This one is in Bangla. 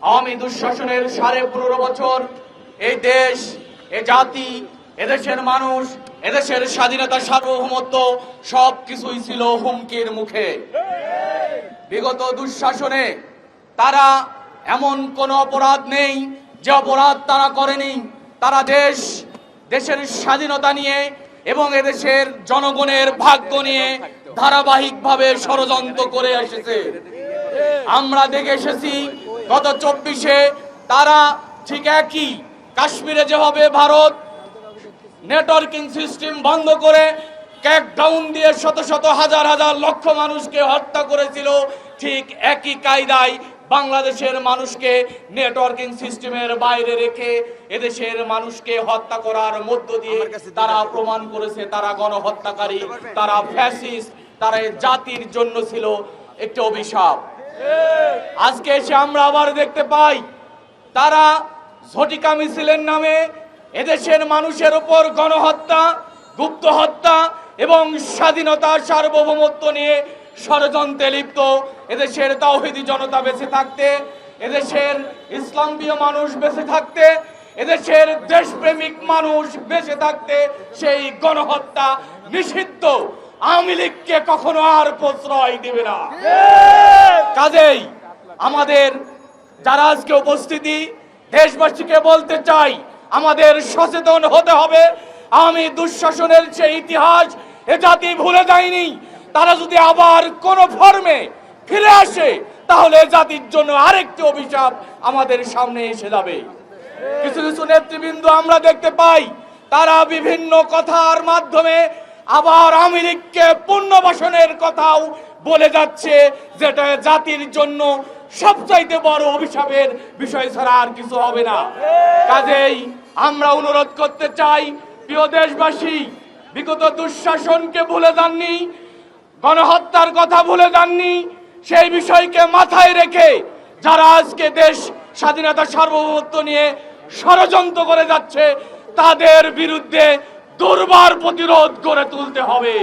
আওয়ামী দুঃশাসনের 15.5 বছর এই দেশ, এ জাতি, এদেশের মানুষ, এদেশের স্বাধীনতা, সার্বভৌমত্ব সবকিছুই ছিল হুমকির মুখে। বিগত দুঃশাসনে তারা এমন কোন অপরাধ নেই যে অপরাধ তারা করেনি। তারা দেশের স্বাধীনতা নিয়ে এবং এদেশের জনগণের ভাগ্য নিয়ে ধারাবাহিকভাবে ষড়যন্ত্র করে এসেছে। আমরা দেখে এসেছি গত 24-এ তারা ঠিক একই কাশ্মীরে যেভাবে ভারত নেটওয়ার্কিং সিস্টেম বন্ধ করে ক্র্যাকডাউন দিয়ে শত শত হাজার হাজার লক্ষ মানুষকে হত্যা করেছিল, ঠিক একই কায়দায় বাংলাদেশের মানুষকে নেটওয়ার্কিং সিস্টেমের বাইরে রেখে এদেশের মানুষকে হত্যা করার মধ্য দিয়ে তারা প্রমাণ করেছে তারা গণহত্যাকারী, তারা ফ্যাসিস্ট, তারা জাতির জন্য ছিল একটি অভিশাপ। আজকে এসে আমরা আবার দেখতে পাই তারা ঝটিকা মিছিলের নামে এদেশের মানুষের উপর গণহত্যা, গুপ্ত হত্যা এবং স্বাধীনতা সার্বভৌমত্ব নিয়ে ষড়যন্ত্রে লিপ্ত। এদেশের তাওহীদি জনতা বেঁচে থাকতে, এদেশের ইসলামপ্রিয় মানুষ বেঁচে থাকতে, এদেশের দেশপ্রেমিক মানুষ বেঁচে থাকতে সেই গণহত্যা নিষিদ্ধ। আওয়ামী লীগকে কখনো আর প্রশ্রয় দিবে না। কাজেই আমাদের যারা আজকে উপস্থিতি, দেশবাসীকে বলতে চাই আমাদের সচেতন হতে হবে। আওয়ামী দুঃশাসনের যে ইতিহাস এ জাতি ভুলে যায়নি। তারা যদি আবার কোন ফর্মে ফিরে আসে তাহলে জাতির জন্য আরেকটি অভিশাপ আমাদের সামনে এসে যাবে। কিছু কিছু নেতৃবৃন্দ আমরা দেখতে পাই তারা বিভিন্ন কথার মাধ্যমে আবার আওয়ামী লীগকে পুনর্বাসনের কথাও বলে যাচ্ছে, যেটা জাতির জন্য সবচাইতে বড় অভিশাপের বিষয় ছাড়া আর কিছু হবে না। কাজেই আমরা অনুরোধ করতে চাই, প্রিয় দেশবাসী, বিগত দুঃশাসনকে ভুলে যাননি, গণহত্যার কথা ভুলে যাননি। সেই বিষয়কে মাথায় রেখে যারা আজকে দেশ স্বাধীনতা সার্বভৌমত্ব নিয়ে ষড়যন্ত্র করে যাচ্ছে তাদের বিরুদ্ধে দুর্বার প্রতিরোধ গড়ে তুলতে হবে।